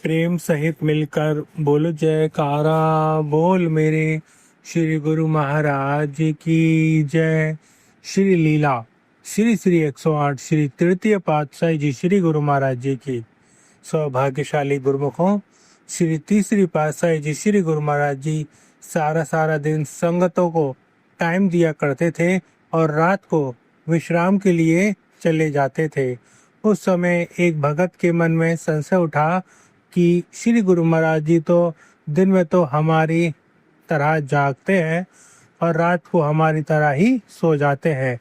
प्रेम सहित मिलकर बोलो जयकारा। बोल मेरे श्री गुरु महाराज की जय। श्री लीला श्री श्री 108 श्री तृतीय पातशाही जी श्री गुरु महाराज जी की। सौभाग्यशाली गुरुमुखों, श्री तीसरी पातशाही जी श्री गुरु महाराज जी सारा सारा दिन संगतों को टाइम दिया करते थे और रात को विश्राम के लिए चले जाते थे। उस समय एक भगत के मन में संशय उठा कि श्री गुरु महाराज जी तो दिन में तो हमारी तरह जागते हैं और रात को हमारी तरह ही सो जाते हैं।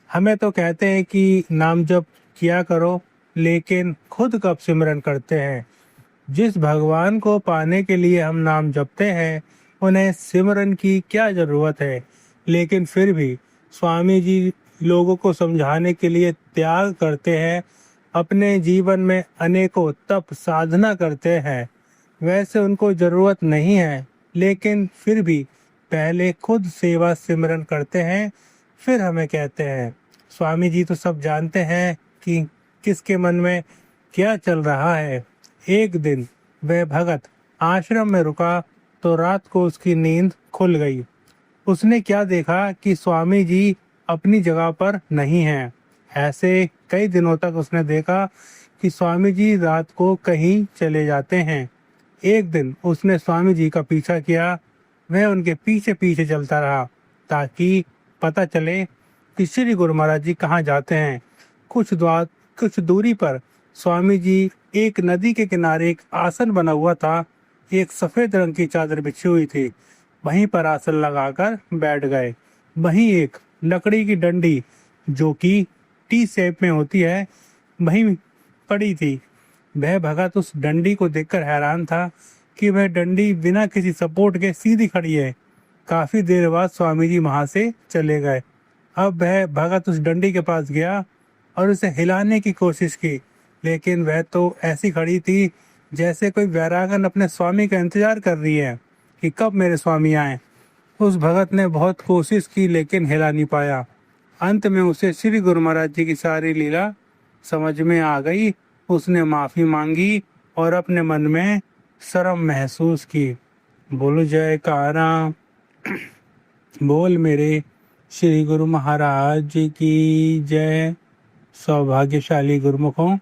हमें तो कहते हैं कि नाम जप किया करो, लेकिन खुद कब सिमरन करते हैं। जिस भगवान को पाने के लिए हम नाम जपते हैं उन्हें सिमरन की क्या जरूरत है। लेकिन फिर भी स्वामी जी लोगों को समझाने के लिए त्याग करते हैं, अपने जीवन में अनेकों तप साधना करते हैं। वैसे उनको जरूरत नहीं है, लेकिन फिर भी पहले खुद सेवा सिमरन करते हैं, फिर हमें कहते हैं। स्वामी जी तो सब जानते हैं कि किसके मन में क्या चल रहा है। एक दिन वह भगत आश्रम में रुका तो रात को उसकी नींद खुल गई। उसने क्या देखा कि स्वामी जी अपनी जगह पर नहीं हैं। ऐसे कई दिनों तक उसने देखा कि स्वामी जी रात को कहीं चले जाते हैं। एक दिन उसने स्वामी जी का पीछा किया। वह उनके पीछे पीछे चलता रहा ताकि पता चले कि श्री गुरु महाराज जी कहाँ जाते हैं। कुछ दूरी पर स्वामी जी एक नदी के किनारे एक आसन बना हुआ था। एक सफेद रंग की चादर बिछी हुई थी, वहीं पर आसन लगाकर बैठ गए। वहीं एक लकड़ी की डंडी जो कि टी शेप में होती है वहीं पड़ी थी। वह भगत उस डंडी को देखकर हैरान था कि वह डंडी बिना किसी सपोर्ट के सीधी खड़ी है। काफी देर बाद स्वामी जी वहां से चले गए। अब वह भगत उस डंडी के पास गया और उसे हिलाने की कोशिश की, लेकिन वह तो ऐसी खड़ी थी जैसे कोई वैरागन अपने स्वामी का इंतजार कर रही है कि कब मेरे स्वामी आए। उस भगत ने बहुत कोशिश की लेकिन हिला नहीं पाया। अंत में उसे श्री गुरु महाराज जी की सारी लीला समझ में आ गई। उसने माफी मांगी और अपने मन में शर्म महसूस की। बोलो जयकारा। बोल मेरे श्री गुरु महाराज जी की जय। सौभाग्यशाली गुरुमुखों,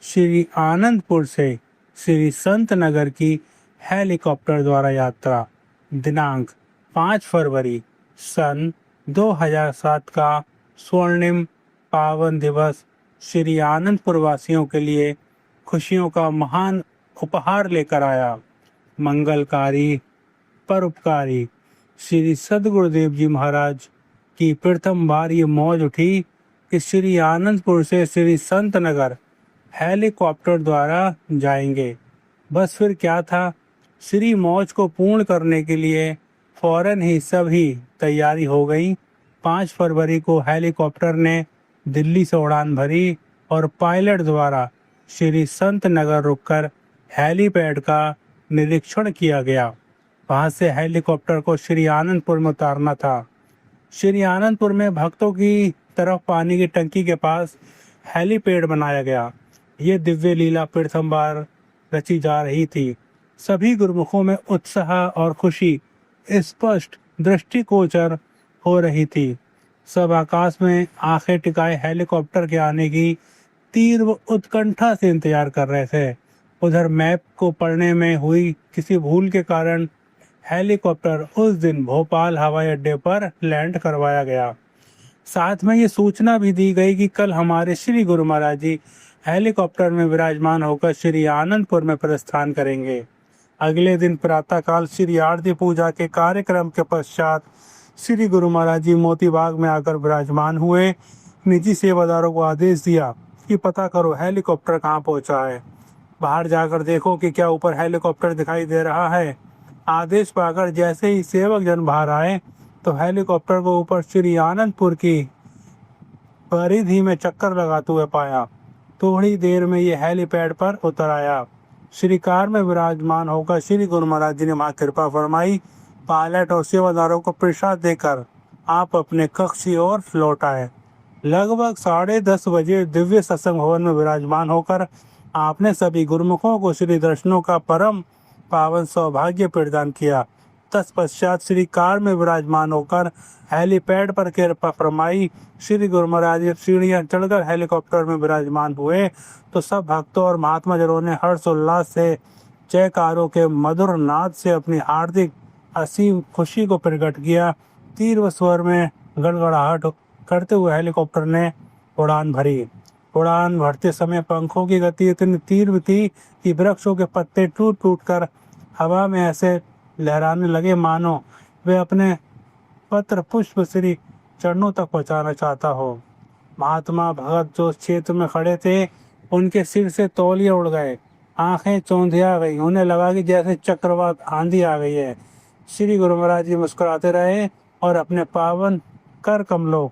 श्री आनंदपुर से श्री संत नगर की हेलीकॉप्टर द्वारा यात्रा दिनांक 5 फरवरी सन 2007 का स्वर्णिम पावन दिवस श्री आनंदपुर वासियों के लिए खुशियों का महान उपहार लेकर आया। मंगलकारी परोपकारी श्री सदगुरुदेव जी महाराज की प्रथम बार ये मौज उठी कि श्री आनंदपुर से श्री संत नगर हेलीकॉप्टर द्वारा जाएंगे। बस फिर क्या था, श्री मौज को पूर्ण करने के लिए फौरन ही सभी तैयारी हो गई। 5 फरवरी को हेलीकॉप्टर ने दिल्ली से उड़ान भरी और पायलट द्वारा श्री संत नगर रुककर हेलीपैड का निरीक्षण किया गया। वहां से हेलीकॉप्टर को श्री आनंदपुर में उतारना था। श्री आनंदपुर में भक्तों की तरफ पानी की टंकी के पास हेलीपैड बनाया गया। ये दिव्य लीला प्रथम बार रची जा रही थी। सभी गुरुमुखों में उत्साह और खुशी स्पष्ट दृष्टिगोचर हो रही थी। सब आकाश में आंखें टिकाए हेलीकॉप्टर के आने की तीव्र उत्कंठा से इंतजार कर रहे थे। उधर मैप को पढ़ने में हुई किसी भूल के कारण हेलीकॉप्टर उस दिन भोपाल हवाई अड्डे पर लैंड करवाया गया। साथ में ये सूचना भी दी गई कि कल हमारे श्री गुरु महाराज जी हेलीकॉप्टर में विराजमान होकर श्री आनंदपुर में प्रस्थान करेंगे। अगले दिन प्रातःकाल श्री आरती पूजा के कार्यक्रम के पश्चात श्री गुरु महाराज जी मोती बाग में आकर विराजमान हुए। निजी सेवादारों को आदेश दिया कि पता करो हेलीकॉप्टर कहाँ पहुँचा है, बाहर जाकर देखो कि क्या ऊपर हेलीकॉप्टर दिखाई दे रहा है। आदेश पाकर जैसे ही सेवक जन बाहर आए तो हेलीकॉप्टर को ऊपर श्री आनंदपुर की परिधि में चक्कर लगाते हुए पाया। थोड़ी देर में ये हेलीपैड पर उतर आया। श्री कार में विराजमान होकर श्री गुरु महाराज जी ने मां कृपा फरमाई। पायलट और सेवादारों को प्रसाद देकर आप अपने कक्ष की ओर लौट आए। लगभग 10:30 बजे दिव्य सत्संग भवन में विराजमान होकर आपने सभी गुरुमुखों को श्री दर्शनों का परम पावन सौभाग्य प्रदान किया। तत्पश्चात श्री कार में विराजमान होकर हेलीपैड पर कृपा फरमाई। श्री गुरु महाराज सीढ़ियां चढ़कर हेलीकॉप्टर में विराजमान हुए तो सब भक्तों और महात्मा जनों ने हर्षोल्लास से जयकारों के मधुर नाद से अपनी हार्दिक असीम खुशी को प्रकट किया। तीव्र व स्वर में गड़गड़ाहट करते हुए हेलीकॉप्टर ने उड़ान भरी। उड़ान भरते समय पंखों की गति इतनी तीव्र थी कि वृक्षों के पत्ते टूट टूट कर हवा में ऐसे लहराने लगे मानो वे अपने पत्र पुष्प श्री चरणों तक पहुंचाना चाहता हो। महात्मा भगत जो क्षेत्र में खड़े थे उनके सिर से तौलिए उड़ गए, आंखें चौंधिया गई, उन्हें लगा कि जैसे चक्रवात आंधी आ गई है। श्री गुरु महाराज जी मुस्कुराते रहे और अपने पावन कर कमलों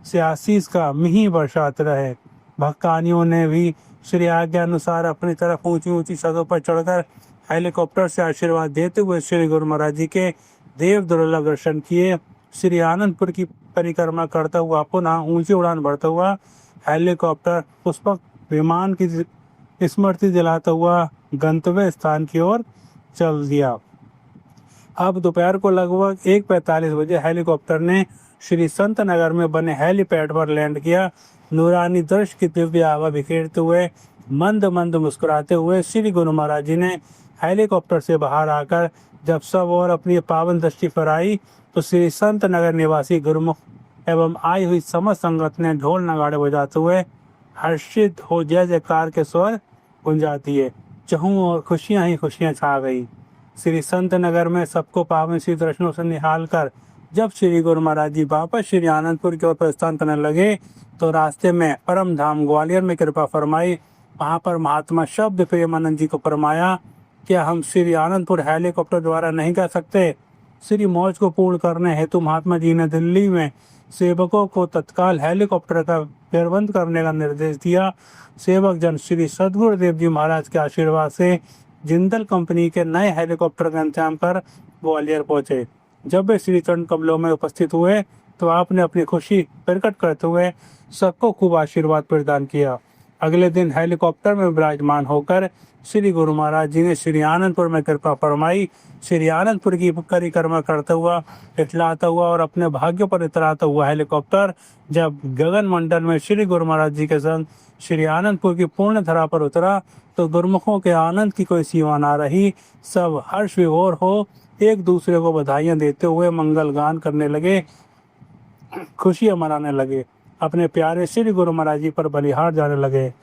से आशीष का मिही बरसाते रहे। भक्तानियों ने भी श्री आज्ञा अनुसार अपनी तरफ ऊंची ऊंची छतों पर चढ़कर हेलीकॉप्टर से आशीर्वाद देते हुए श्री गुरु महाराज जी के देव दुर्लभ दर्शन किए। श्री आनंदपुर की परिक्रमा करता हुआ पुनः ऊंची उड़ान भरता हुआ हेलीकॉप्टर पुष्पक विमान की स्मृति दिलाता हुआ गंतव्य स्थान की ओर चल दिया। अब दोपहर को लगभग 1:45 बजे हेलीकॉप्टर ने श्री संत नगर में बने हेलीपैड पर लैंड किया। नूरानी दृश्य की दिव्य आभा बिखेरते हुए मंद मंद मुस्कुराते हुए श्री गुरु महाराज जी ने हेलीकॉप्टर से बाहर आकर जब सब और अपनी पावन दृष्टि फराई तो श्री संत नगर निवासी गुरुमुख एवं आई हुई समस्त संगत ने ढोल नगाड़े बजाते हुए हर्षित हो जय जयकार के स्वर गुंजा दिए। चहूं और खुशियां ही खुशियां छा गई। श्री संत नगर में सबको पावन श्री दर्शनों से निहाल कर जब श्री गुरु महाराज जी वापस श्री आनंदपुर की ओर प्रस्थान करने लगे तो रास्ते में परम धाम ग्वालियर में कृपा फरमाई। वहां पर महात्मा शब्द प्रेमानंद जी को फरमाया, क्या हम श्री आनंदपुर हेलीकॉप्टर द्वारा नहीं कर सकते? श्री मौज को पूर्ण करने हेतु महात्मा जी ने दिल्ली में सेवकों को तत्काल हेलीकॉप्टर का प्रबंध करने का निर्देश दिया। सेवक जन श्री सदगुरुदेव जी महाराज के आशीर्वाद से जिंदल कंपनी के नए हेलीकॉप्टर का इंतजाम कर ग्वालियर पहुंचे। जब वे श्री चरण कमलों में उपस्थित हुए तो आपने अपनी खुशी प्रकट करते हुए सबको खूब आशीर्वाद प्रदान किया। अगले दिन हेलीकॉप्टर में विराजमान होकर श्री गुरु महाराज जी ने श्री आनंदपुर में कृपा फरमाई। श्री आनंदपुर की परिक्रमा करता हुआ, इतलाता हुआ और अपने भाग्यों पर इतराता हुआ हेलीकॉप्टर जब गगन मंडल में श्री गुरु महाराज जी के संग श्री आनंदपुर की पूर्ण धरा पर उतरा तो गुरुमुखों के आनंद की कोई सीमा ना रही। सब हर्ष विभोर हो एक दूसरे को बधाइयां देते हुए मंगल गान करने लगे, खुशियां मनाने लगे, अपने प्यारे श्री गुरु महाराज जी पर बलिहार जाने लगे।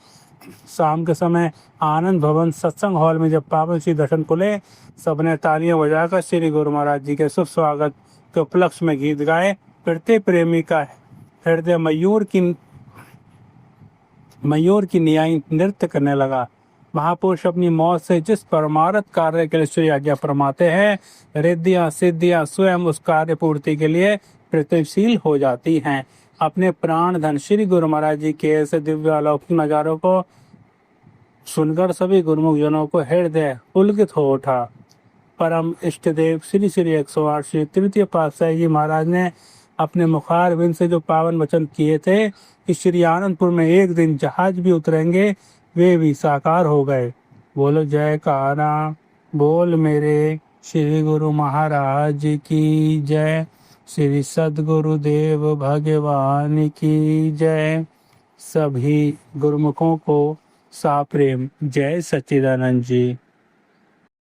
शाम के समय आनंद भवन सत्संग हॉल में जब पावन श्री दर्शन खुले, सबने तालियां बजाकर श्री गुरु महाराज जी के शुभ स्वागत के उपलक्ष्य में गीत गाए। प्रत्येक प्रेमी का हृदय मयूर की न्याय नृत्य करने लगा। महापुरुष अपनी मौत से जिस परमार्थ कार्य के लिए श्री आज्ञा फरमाते हैं, रिद्धियां सिद्धियां स्वयं उस कार्य पूर्ति के लिए प्रतिशील हो जाती हैं। अपने प्राण धन श्री गुरु महाराज जी के ऐसे दिव्य अलौकिक नजारों को सुनकर सभी गुरुमुख जनों को हृदय पुलकित हो उठा। परम इष्ट देव श्री श्री 108 श्री तृतीय पातशाही जी महाराज ने अपने मुखारविंद से जो पावन वचन किए थे कि श्री आनंदपुर में एक दिन जहाज भी उतरेंगे, वे भी साकार हो गए। बोलो जयकारा बोल मेरे श्री गुरु महाराज की जय। श्री सद्गुरुदेव भगवान की जय। सभी गुरुमुखों को साप्रेम जय सच्चिदानंद जी।